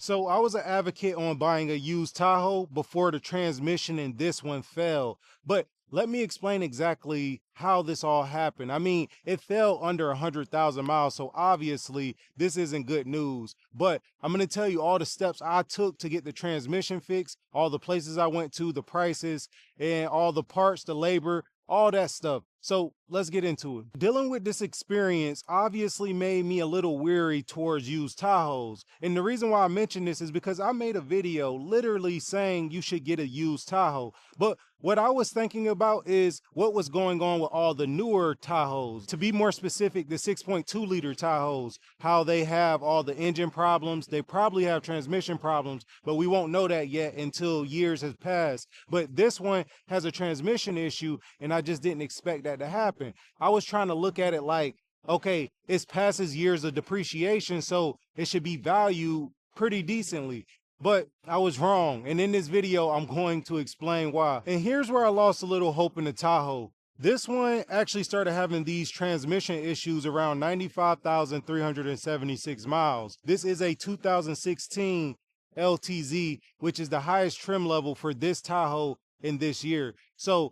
So I was an advocate on buying a used Tahoe before the transmission in this one failed. But let me explain exactly how this all happened. I mean, it fell under 100,000 miles, so obviously this isn't good news. But I'm going to tell you all the steps I took to get the transmission fixed, all the places I went to, the prices, and all the parts, the labor, all that stuff. So let's get into it. Dealing with this experience obviously made me a little weary towards used Tahoes. And the reason why I mention this is because I made a video literally saying you should get a used Tahoe. But what I was thinking about is what was going on with all the newer Tahoes. To be more specific, the 6.2 liter Tahoes, how they have all the engine problems. They probably have transmission problems, but we won't know that yet until years has passed. But this one has a transmission issue, and I just didn't expect that to happen. I was trying to look at it like, okay, it's passes years of depreciation, so it should be valued pretty decently. But I was wrong. And in this video, I'm going to explain why. And here's where I lost a little hope in the Tahoe. This one actually started having these transmission issues around 95,376 miles. This is a 2016 LTZ, which is the highest trim level for this Tahoe in this year. So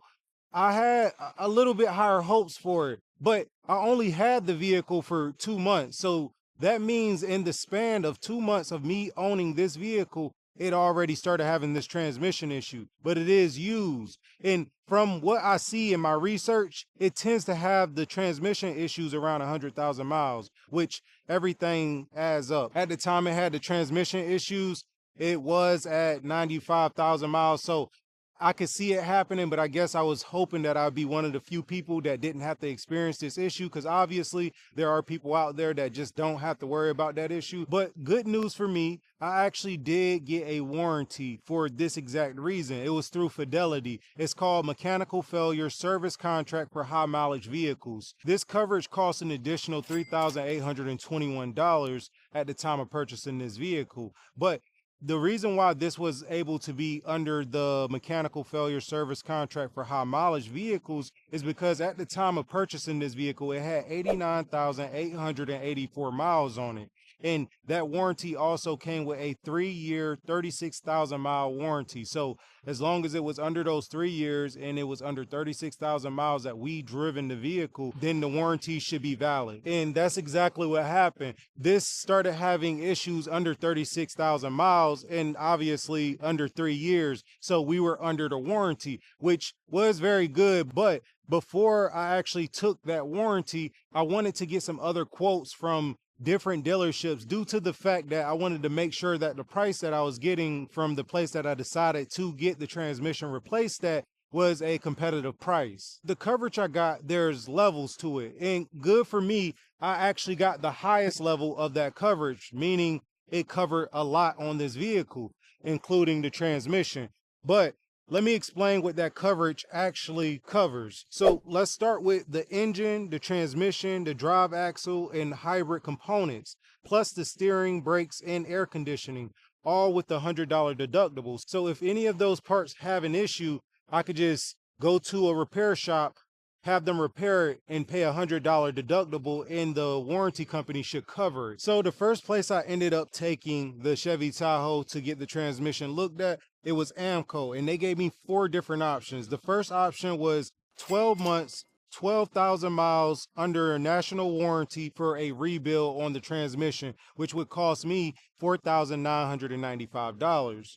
I had a little bit higher hopes for it, but I only had the vehicle for 2 months. So that means in the span of 2 months of me owning this vehicle, it already started having this transmission issue, but it is used. And from what I see in my research, it tends to have the transmission issues around 100,000 miles, which everything adds up. At the time it had the transmission issues, it was at 95,000 miles. So I could see it happening, but I guess I was hoping that I'd be one of the few people that didn't have to experience this issue, because obviously there are people out there that just don't have to worry about that issue. But good news for me, I actually did get a warranty for this exact reason. It was through Fidelity. It's called Mechanical Failure Service Contract for High Mileage Vehicles. This coverage costs an additional $3,821 at the time of purchasing this vehicle. But the reason why this was able to be under the mechanical failure service contract for high mileage vehicles is because at the time of purchasing this vehicle, it had 89,884 miles on it. And that warranty also came with a 3-year, 36,000 mile warranty. So as long as it was under those 3 years and it was under 36,000 miles that we driven the vehicle, then the warranty should be valid. And that's exactly what happened. This started having issues under 36,000 miles and obviously under 3 years. So we were under the warranty, which was very good. But before I actually took that warranty, I wanted to get some other quotes from different dealerships due to the fact that I wanted to make sure that the price that I was getting from the place that I decided to get the transmission replaced at was a competitive price. The coverage I got, there's levels to it, and good for me, I actually got the highest level of that coverage, meaning it covered a lot on this vehicle, including the transmission. But let me explain what that coverage actually covers. So let's start with the engine, the transmission, the drive axle, and hybrid components, plus the steering, brakes, and air conditioning, all with the $100 deductibles. So if any of those parts have an issue, I could just go to a repair shop, have them repair it, and pay $100 deductible, and the warranty company should cover it. So the first place I ended up taking the Chevy Tahoe to get the transmission looked at, it was Amco, and they gave me 4 different options. The first option was 12 months, 12,000 miles under a national warranty for a rebuild on the transmission, which would cost me $4,995.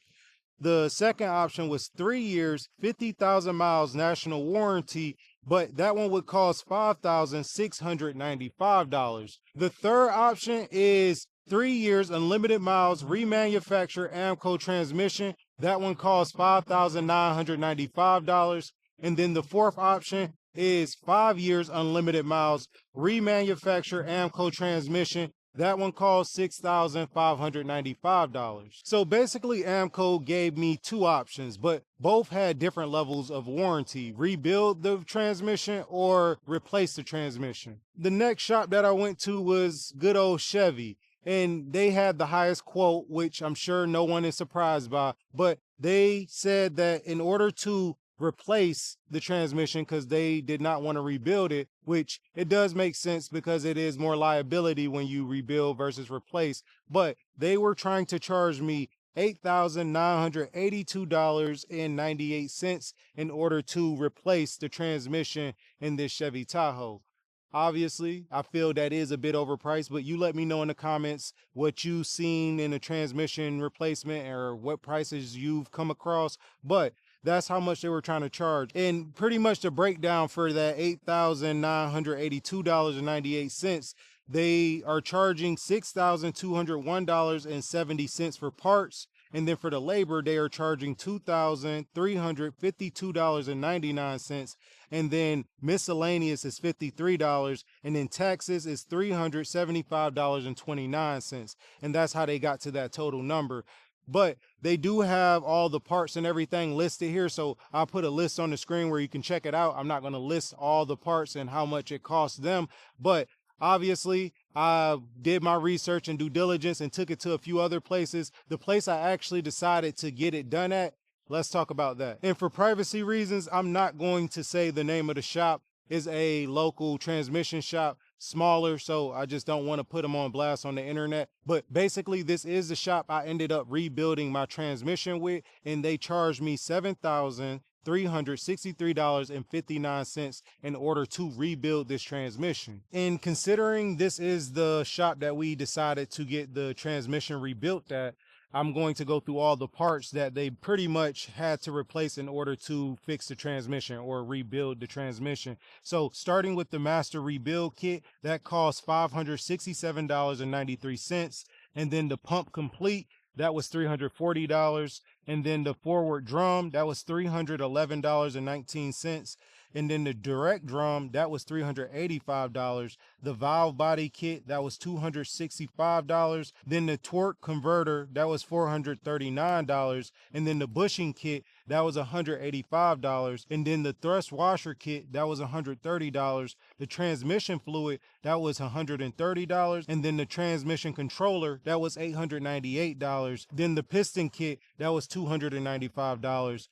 The second option was 3 years, 50,000 miles national warranty, but that one would cost $5,695. The third option is 3 years, unlimited miles, remanufactured Amco transmission. That one costs $5,995. And then the fourth option is 5 years, unlimited miles, remanufactured Amco transmission. That one costs $6,595. So basically Amco gave me 2 options, but both had different levels of warranty: rebuild the transmission or replace the transmission. The next shop that I went to was good old Chevy, and they had the highest quote, which I'm sure no one is surprised by, but they said that in order to replace the transmission because they did not want to rebuild it, which it does make sense because it is more liability when you rebuild versus replace. But they were trying to charge me $8,982.98 in order to replace the transmission in this Chevy Tahoe. Obviously, I feel that is a bit overpriced, but you let me know in the comments what you've seen in a transmission replacement or what prices you've come across. But that's how much they were trying to charge. And pretty much the breakdown for that $8,982.98, they are charging $6,201.70 for parts. And then for the labor, they are charging $2,352.99. And then miscellaneous is $53. And then taxes is $375.29. And that's how they got to that total number. But they do have all the parts and everything listed here. So I'll put a list on the screen where you can check it out. I'm not going to list all the parts and how much it costs them, but obviously, I did my research and due diligence and took it to a few other places. The place I actually decided to get it done at, let's talk about that. And for privacy reasons, I'm not going to say the name of the shop. Is a local transmission shop, smaller, so I just don't want to put them on blast on the internet. But basically, this is the shop I ended up rebuilding my transmission with, and they charged me $7,363.59 in order to rebuild this transmission. And considering this is the shop that we decided to get the transmission rebuilt at, I'm going to go through all the parts that they pretty much had to replace in order to fix the transmission or rebuild the transmission. So starting with the master rebuild kit, that cost $567.93. And then the pump complete, that was $340. And then the forward drum, that was $311.19. And then the direct drum, that was $385. The valve body kit, that was $265. Then the torque converter, that was $439. And then the bushing kit, that was $185. And then the thrust washer kit, that was $130. The transmission fluid, that was $130. And then the transmission controller, that was $898. Then the piston kit, that was $295.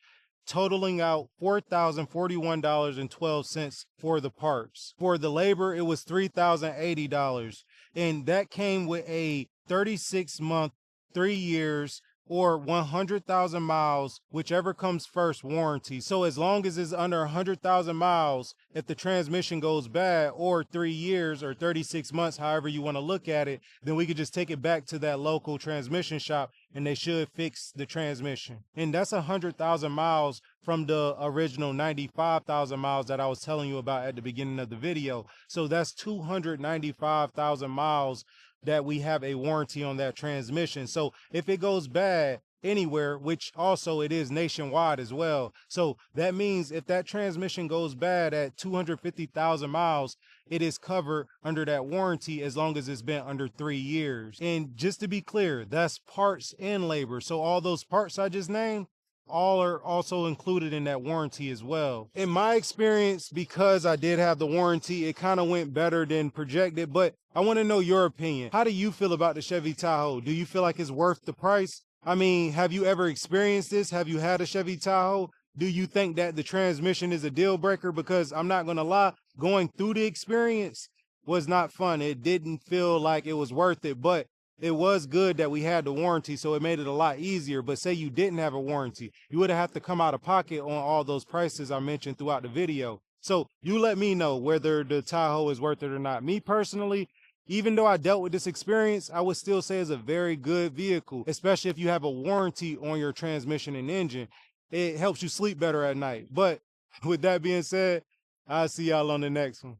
Totaling out $4,041.12 for the parts. For the labor, it was $3,080. And that came with a 36-month, 3 years, or 100,000 miles, whichever comes first, warranty. So as long as it's under 100,000 miles, if the transmission goes bad, or 3 years or 36 months, however you want to look at it, then we could just take it back to that local transmission shop and they should fix the transmission. And that's 100,000 miles from the original 95,000 miles that I was telling you about at the beginning of the video. So that's 295,000 miles that we have a warranty on that transmission. So if it goes bad anywhere, which also it is nationwide as well, so that means if that transmission goes bad at 250,000 miles, it is covered under that warranty as long as it's been under 3 years. And just to be clear, that's parts and labor. So all those parts I just named, all are also included in that warranty as well. In my experience, because I did have the warranty, it kind of went better than projected, but I want to know your opinion. How do you feel about the Chevy Tahoe? Do you feel like it's worth the price? I mean, have you ever experienced this? Have you had a Chevy Tahoe? Do you think that the transmission is a deal breaker? Because I'm not going to lie, going through the experience was not fun. It didn't feel like it was worth it, but it was good that we had the warranty, so it made it a lot easier. But say you didn't have a warranty, you would have to come out of pocket on all those prices I mentioned throughout the video. So you let me know whether the Tahoe is worth it or not. Me personally, even though I dealt with this experience, I would still say it's a very good vehicle, especially if you have a warranty on your transmission and engine. It helps you sleep better at night. But with that being said, I'll see y'all on the next one.